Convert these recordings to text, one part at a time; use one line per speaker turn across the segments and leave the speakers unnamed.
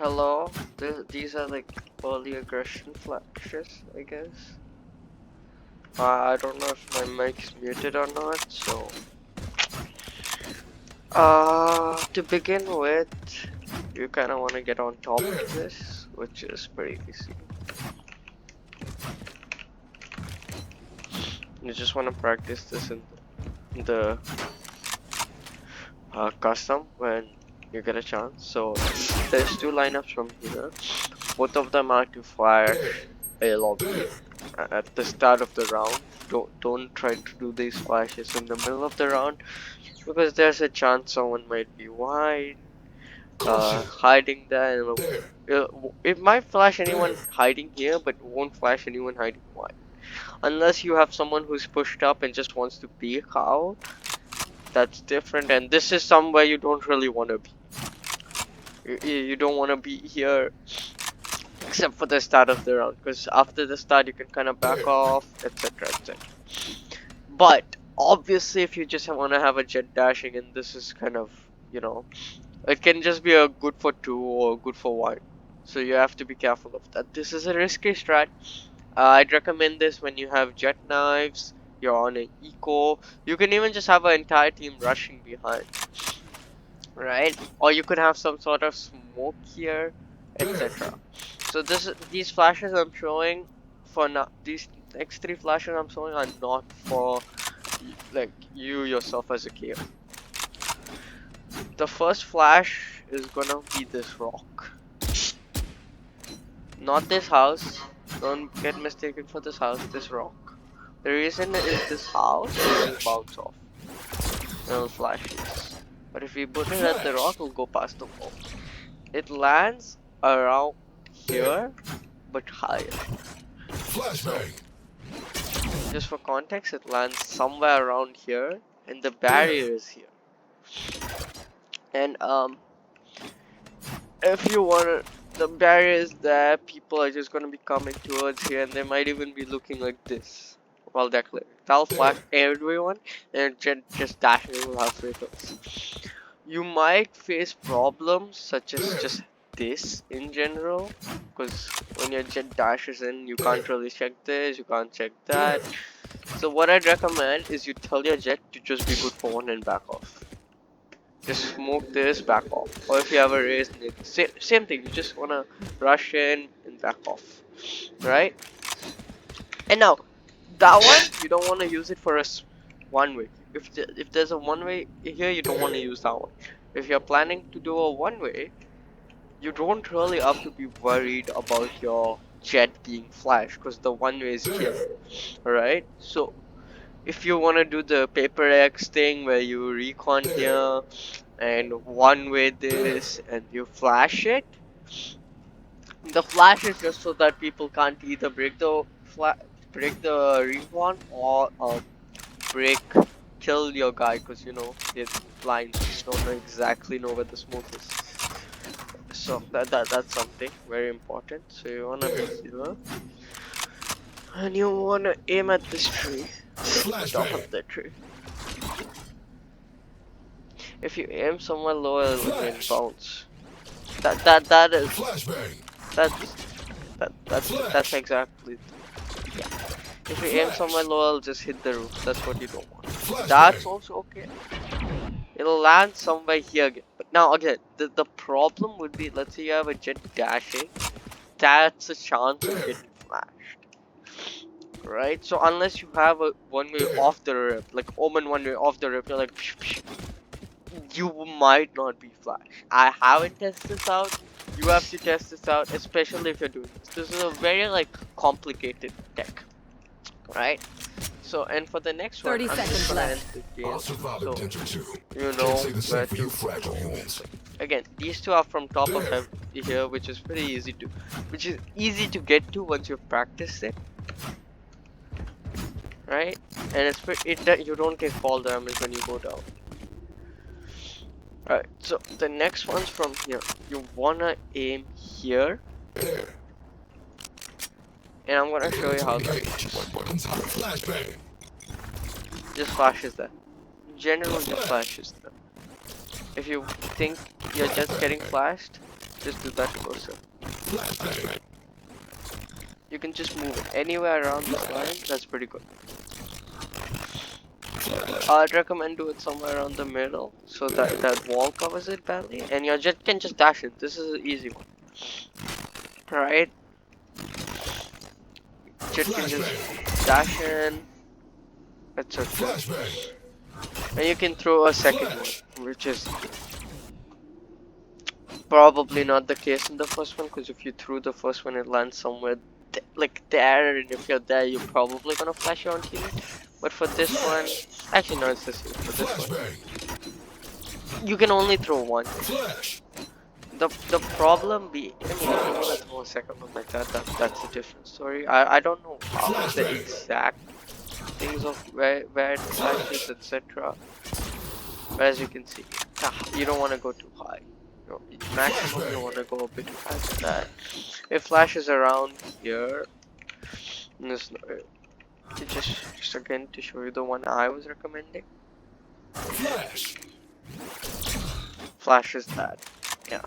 Hello, these are like early aggression flashes, I guess. I don't know if my mic's muted or not, so to begin with, you kind of want to get on top of this, which is pretty easy. You just want to practice this in the custom when you get a chance. So there's two lineups from here. Both of them are to fire a lobby at the start of the round. Don't try to do these flashes in the middle of the round because there's a chance someone might be wide, hiding there. It might flash anyone hiding here, but won't flash anyone hiding wide. Unless you have someone who's pushed up and just wants to peek out, that's different. And this is somewhere you don't really want to be. You don't want to be here except for the start of the round, because after the start you can kind of back off, etc, etc. But obviously if you just want to have a jet dashing, and this is kind of, you know, it can just be a good for 2 or good for 1, so you have to be careful of that. This is a risky strat. I'd recommend this when you have jet knives, you're on an eco. You can even just have an entire team rushing behind, right? Or you could have some sort of smoke here, etc. So these flashes I'm showing for now, these next 3 flashes I'm showing are not for like you yourself as a KO. The first flash is gonna be this rock, not this house. Don't get mistaken for this house. This rock. The reason is this house will just bounce off. It'll flash this. But if we put it at the rock, it'll go past the wall. It lands around here, but higher. So, just for context, it lands somewhere around here, and the barrier is here. And if you wanna, the barrier is there, people are just gonna be coming towards here, and they might even be looking like this while they're clearing. That'll flash everyone, and just dashing will have free kills. You might face problems such as just this in general, because when your jet dashes in, you can't really check this, you can't check that. So what I'd recommend is you tell your jet to just be good for 1 and back off. Just smoke this, back off. Or if you have a raise, same thing, you just wanna rush in and back off, right? And now, that one, you don't wanna use it for a one-way. If there's a one-way here, you don't wanna use that one. If you're planning to do a one-way, you don't really have to be worried about your jet being flashed, because the one-way is here, alright? So, if you want to do the paper X thing where you recon here and one way this and you flash it, the flash is just so that people can't either break the recon or kill your guy, because you know they're blind, don't exactly know where the smoke is. So that's something very important. So you wanna be here and you wanna aim at this tree. The top of the tree. If you aim somewhere lower, it'll bounce. That's exactly. Yeah. If you aim somewhere lower, it'll just hit the roof. That's what you don't want. That's also okay. It'll land somewhere here again. But now again, the problem would be, let's say you have a jet dashing. That's a chance of getting flashed. Right? So unless you have a one way off the rip, like Omen one way off the rip, you're like, psh, psh, you might not be flashed. I haven't tested this out. You have to test this out, especially if you're doing this. This is a very like complicated tech, right? So, and for the next
30
one,
seconds left.
So you know where to. Again, these two are from top of here, which is pretty easy to get to once you've practiced it, right? And you don't take fall damage when you go down. Alright, so the next one's from here. You wanna aim here. And I'm gonna show you how that works. Just flashes that. In general, just flashes that. If you think you're just getting flashed, just do that closer. You can just move it anywhere around this line. That's pretty good. I'd recommend do it somewhere around the middle so that that wall covers it badly, and your jet can just dash it. This is an easy one, right? Jet can just dash in. It's okay. And you can throw a second one, which is probably not the case in the first one, because if you threw the first one, it lands somewhere like there, and if you're there, you're probably gonna flash your own teammate. But for this one, actually no, it's the same. For this one, you can only throw one. The problem be, I mean, if you wanna throw a second one like that, that's a different story. I don't know how the exact things of where it flashes, etc. But as you can see, you don't want to go too high. Maximum you want to go a bit higher than that. It flashes around here. Just again to show you the one I was recommending. Flashes that, yeah.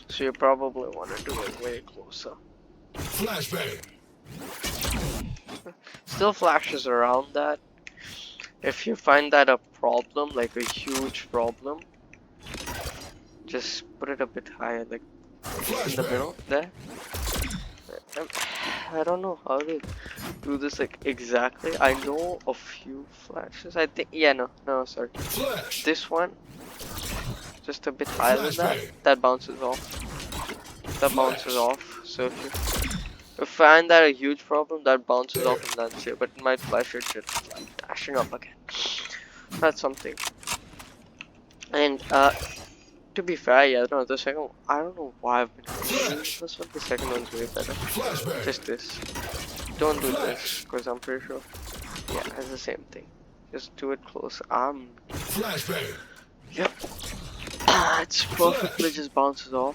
So you probably want to do it way closer. Still flashes around that. If you find that a problem, like a huge problem, just put it a bit higher, like in the middle there. I don't know how to do this like exactly. I know a few flashes. I think, yeah, no, sorry. This one, just a bit higher than that. That bounces off. That bounces off. So if you find that a huge problem, that bounces off and lands here, but it might flash it just like dashing up again. That's something. And to be fair, yeah, no, the second one, I don't know why I've been doing this one. The second one's way better. Just this. Don't do this, because I'm pretty sure. Yeah, it's the same thing. Just do it close. Yep. It's perfectly just bounces off.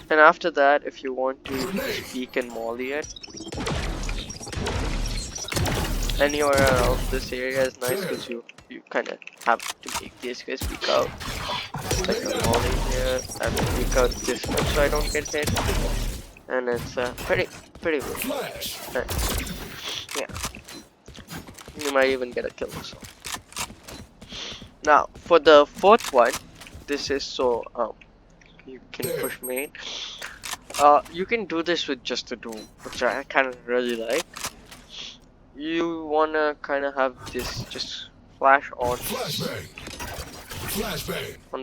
And after that, if you want to just peek and molly it, anywhere around this area is nice, because you kind of have to make these guys peek out. Like a molly here, and peek out this one so I don't get hit. And it's pretty good. Yeah. You might even get a kill or so. Now, for the fourth one, this is so you can push main. You can do this with just a doom, which I kind of really like. You wanna kind of have this just flash on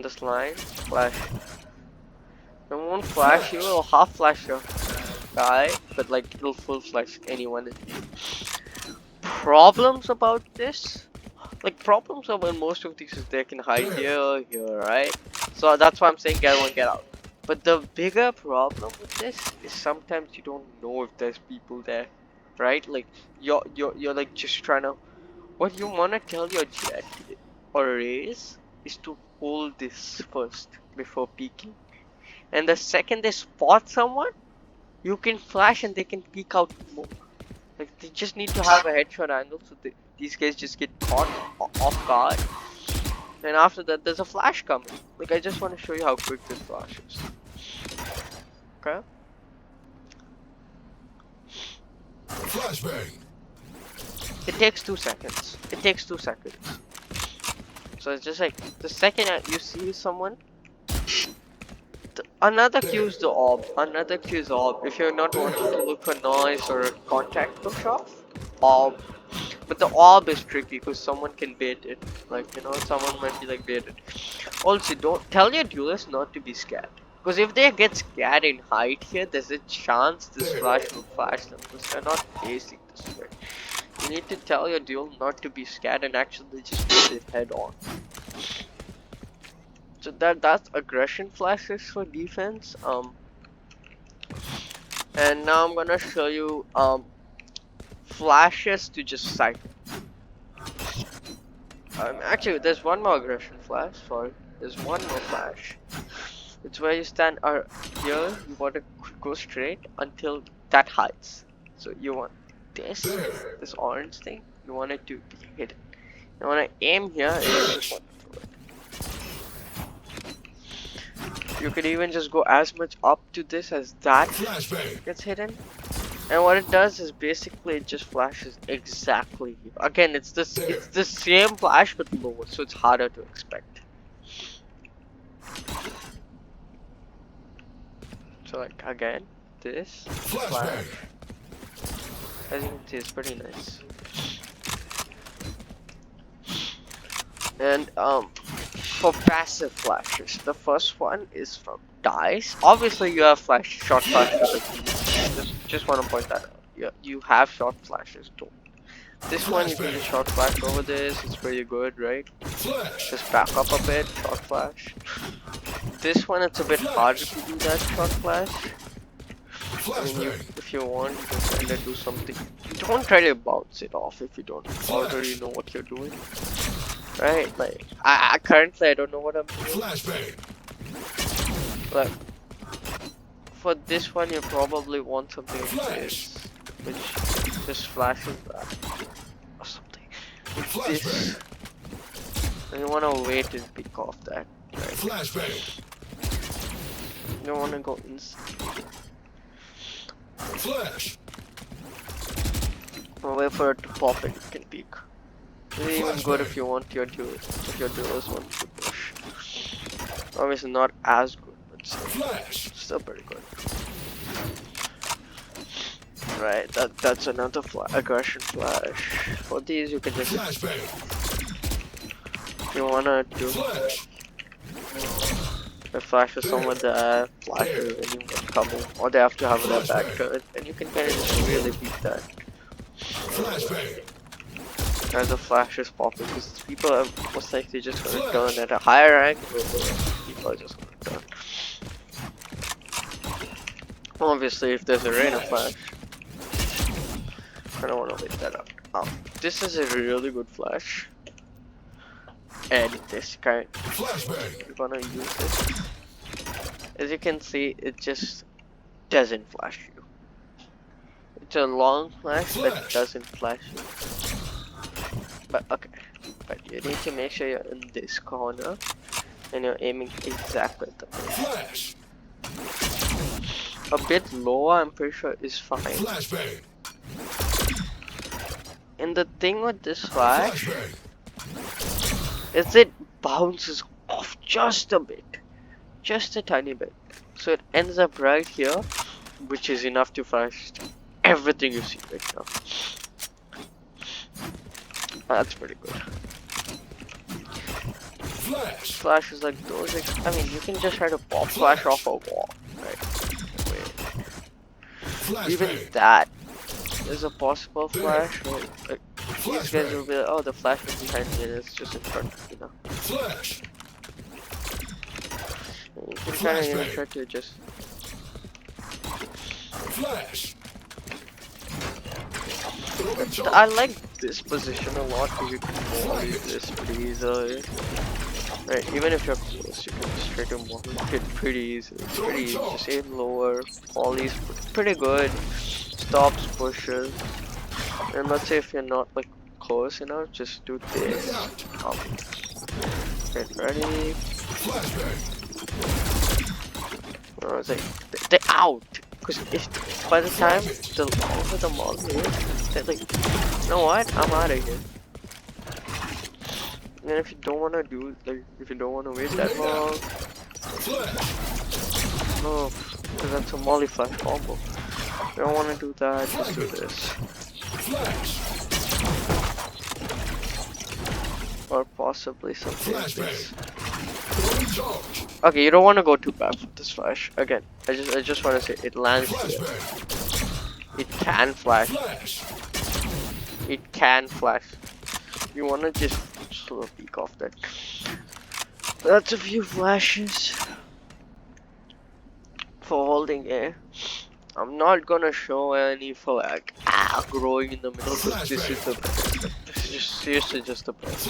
this line, flash. It won't flash you, it'll half flash your guy, but like it'll full flash anyone. Problems about this? Like problems about most of these is they can hide here, right? So that's why I'm saying get one, get out. But the bigger problem with this is sometimes you don't know if there's people there, right? Like you're like just trying to. What you wanna tell your jet or race is to hold this first before peeking, and the second they spot someone, you can flash and they can peek out more. Like they just need to have a headshot angle so these guys just get caught off guard. And after that, there's a flash coming. Like I just want to show you how quick this flash is. Okay. Flashbang. It takes 2 seconds. It takes 2 seconds. So it's just like the second you see someone. Another cue is the orb. Another cue is orb. If you're not wanting to look for noise or a contact push off, orb. But the orb is tricky because someone can bait it. Like, you know, someone might be like baited. Also, don't tell your duelist not to be scared. Because if they get scared and hide here, there's a chance this flash will flash them. Because they're not facing this way. You need to tell your duel not to be scared and actually just put it head on. So that's aggression flashes for defense. And now I'm gonna show you flashes to just sight. Actually, there's one more aggression flash. Sorry, there's one more flash. It's where you stand here. You want to go straight until that hides. So you want this orange thing. You want it to be hidden. You want to aim here. And you just want to throw it. You could even just go as much up to this as that gets hidden. And what it does is basically it just flashes exactly here. Again, it's the same flash but lower, so it's harder to expect. So like again, this flash, as you can see, it's pretty nice. And for passive flashes, the first one is from dice. Obviously, you have short flashes. Just want to point that out. You have short flashes too. This one you can just short flash over this. It's pretty good, right? Just back up a bit, short flash. This one it's a bit harder to do that short flash. I mean, if you want, you can kind of do something. Don't try to bounce it off if you don't already know what you're doing. Right, like I currently I don't know what I'm doing. But for this one, you probably want something like this, which just flashes that or something. Like this, and you want to wait and pick off that. Right? You don't want to go inside. Wait for it to pop and you can peek. It's even good if you want your duelist, if your duelist wants to push. Obviously not as good, but still pretty good. Right, that's another aggression flash. For these you can just you wanna do a flash with someone that flashes anyone coming, or they have to have their back turn, and you can kind of just really beat that. As the flash is popping, because people are most likely just gonna turn at a higher angle, people are just gonna turn. Obviously, if there's a rain of flash, I don't want to wait that out. This is a really good flash, and this kind, you're gonna use it. As you can see, it just doesn't flash you. It's a long flash, but it doesn't flash you. But okay, but you need to make sure you're in this corner and you're aiming exactly at the flash. A bit lower, I'm pretty sure is fine. And the thing with this flash is it bounces off just a bit, just a tiny bit. So it ends up right here, which is enough to flash everything you see right now. That's pretty good. Flash is like those. I mean, you can just try to pop flash off a wall, right? Wait. Even that is a possible flash. Right? Like, these guys will be like, oh, the flash is behind me, and it's just in front, you know. You can kind of even try to just. I like this position a lot because you can volley this pretty easily. Right, even if you're close, you can just try to volley it pretty easily. It's pretty easy. Just aim lower, volleys pretty good, stops, pushes. And let's say if you're not like close enough, just do this. Get ready. I was like, they're out. Because if by the time over the mall is, they're like, you know what? I'm out of here. And if you don't wanna do if you don't wanna wait that long, no, because that's a molly flash combo. If you don't wanna do that, just do this. Or possibly something like this. Okay, you don't want to go too bad with this flash. Again, I just want to say it lands here. It can flash. It can flash. You want to just sort of peek off that. That's a few flashes for holding air. I'm not gonna show any for like growing in the middle, because this is the best. This is just seriously just the best.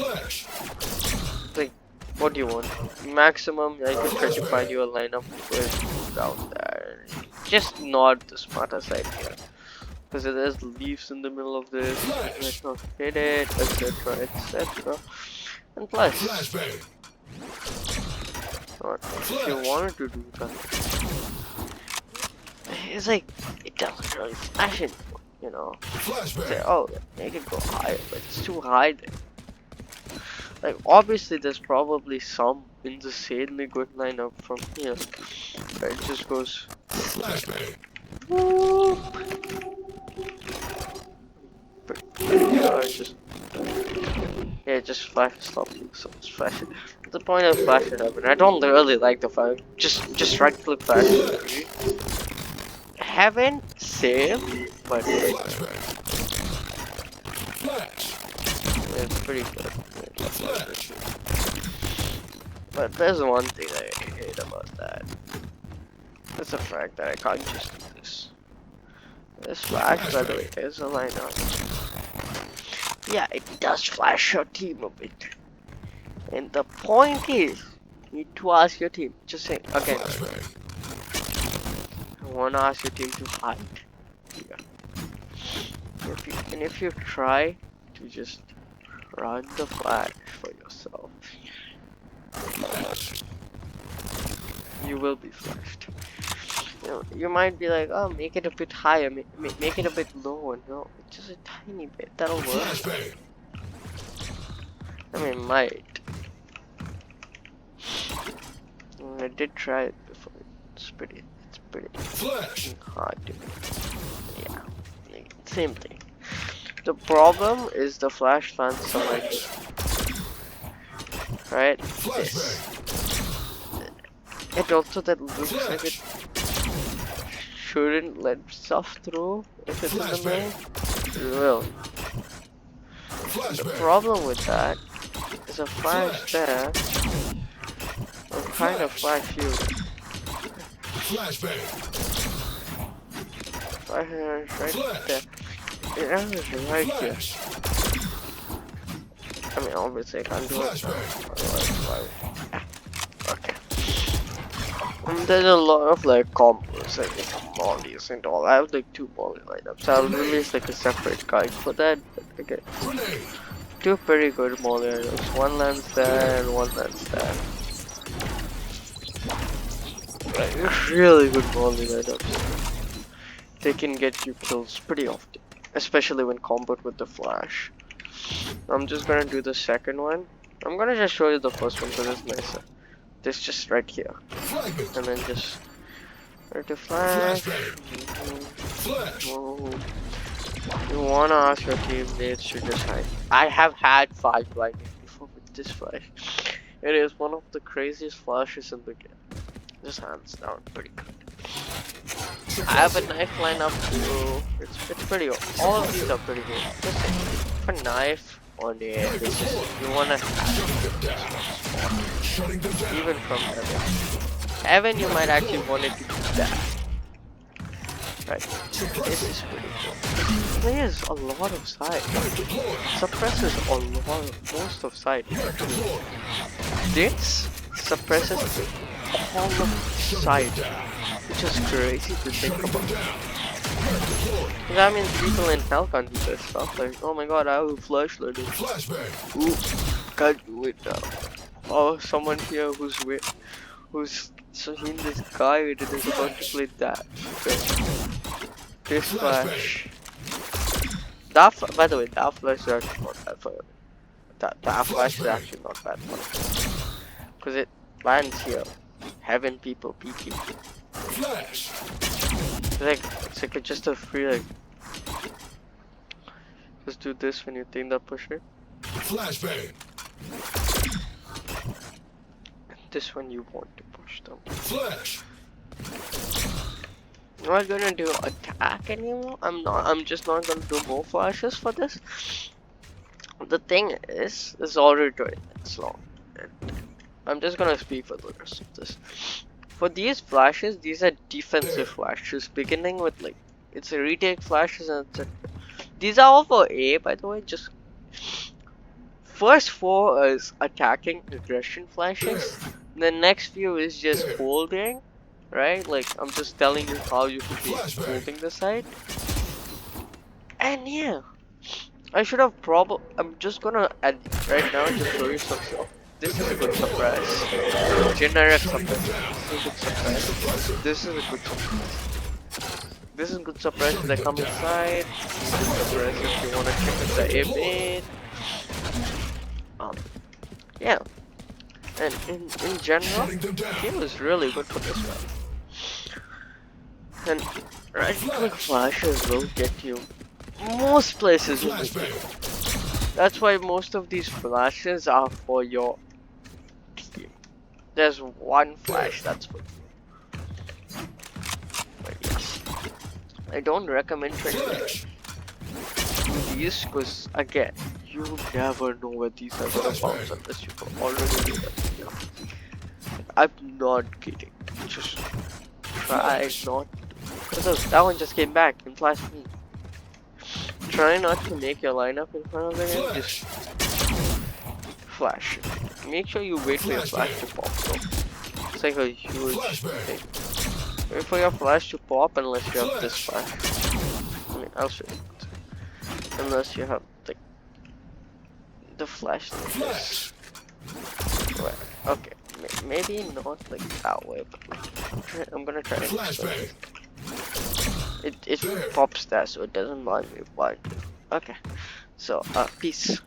Like, what do you want? Maximum, I can try to find you a lineup with down there. Just not the smartest idea, because there's leaves in the middle of this. Might not hit it, etc., etc. And plus, Or if you wanted to do that, it's like it doesn't really flash anymore, you know. Say, oh, make it go higher, but it's too high then. Like obviously there's probably some insanely good lineup from here. Where it just goes whoop. But just flash stop you, so it's flash it. The point of flash it up, and I don't really like the flash. Just right click flash it. Haven't saved, but it's pretty good. But there's one thing I hate about that. It's the fact that I can't just do this. This flash, by the way, is a lineup. Yeah, it does flash your team a bit. And the point is, you need to ask your team. Just say, again, I want to ask your team to hide. Yeah. If you try to just run the flash for yourself, you will be flashed. You might be like, oh, make it a bit higher, make it a bit lower. No, just a tiny bit. That'll work. I mean, might. I did try it before. It's pretty hard to do. Yeah, same thing. The problem is the flash lands are like, right? This. And also that looks like it shouldn't let stuff through if it's in the main. It will. The problem with that is a flash there will kind of flash you. Flash right there. It is right here. I mean, obviously I can't do it now. Otherwise, okay. There's a lot of like combos, like mollies and all. I have like 2 molly lineups. I'll release like a separate guide for that. But okay, 2 pretty good molly lineups. One lands there and one lands there. Like really good molly lineups. They can get you kills pretty often, especially when comboed with the flash. I'm just gonna do the second one. I'm gonna just show you the first one because it's nicer. This just right here, and then just right to flash. You wanna ask your teammates to just hide. I have had 5 blindings before with this flash. It is one of the craziest flashes in the game. Just hands down, pretty good. I have a knife lineup too. It's pretty good. All of these are pretty good. Just for knife on the end, it's just you wanna even from Heaven. Heaven you might actually want it to do that. Right. This is pretty cool. It clears a lot of side. Suppresses a lot of most of side. This suppresses all of side. Which is crazy to think about. That means people in hell can't do this stuff. Like, oh my god, I have a flashlight. Ooh, can't do it now. Oh, someone here who's seen this guide and is about to play that. Okay. This flash. By the way, that flash is actually not bad for it. That flash is actually not bad for it. Because it lands here. Heaven people peeking. Flash. It's like just a free like. Just do this when you think that pusher. Flashbang. This one you want to push them. Flash. I'm not gonna do attack anymore. I'm just not gonna do more flashes for this. The thing is, this is already 20 minutes long. I'm just gonna speak for the rest of this. For these flashes, these are defensive flashes, beginning with like, it's a retake flashes and etc. These are all for A, by the way. Just first 4 is attacking aggression flashes. The next few is just holding, right? Like I'm just telling you how you could be holding the side. And yeah, I should have I'm just gonna add right now to show you some stuff. this is a good surprise. Generic surprise. This is a good surprise. This is a good surprise if they come inside. Good surprise if you wanna check if the image. Yeah. And in general, he was really good for this one. And right-click flashes will get you most places in the game. That's why most of these flashes are for your team. There's one flash that's for you. But yes, I don't recommend trying these because again, you never know where these are gonna bounce unless you already do that. I'm not kidding. Just try not. Because that one just came back and flashed me. Try not to make your lineup in front of it and just flash. Make sure you wait for your flash to pop though. It's like a huge thing. Wait for your flash to pop unless you have this flash. I mean, I'll show you. Unless you have the flash like this. Right. Okay. Maybe not like that way, but like, I'm gonna try to explain it. It pops there so it doesn't blind me blind. Okay. So peace.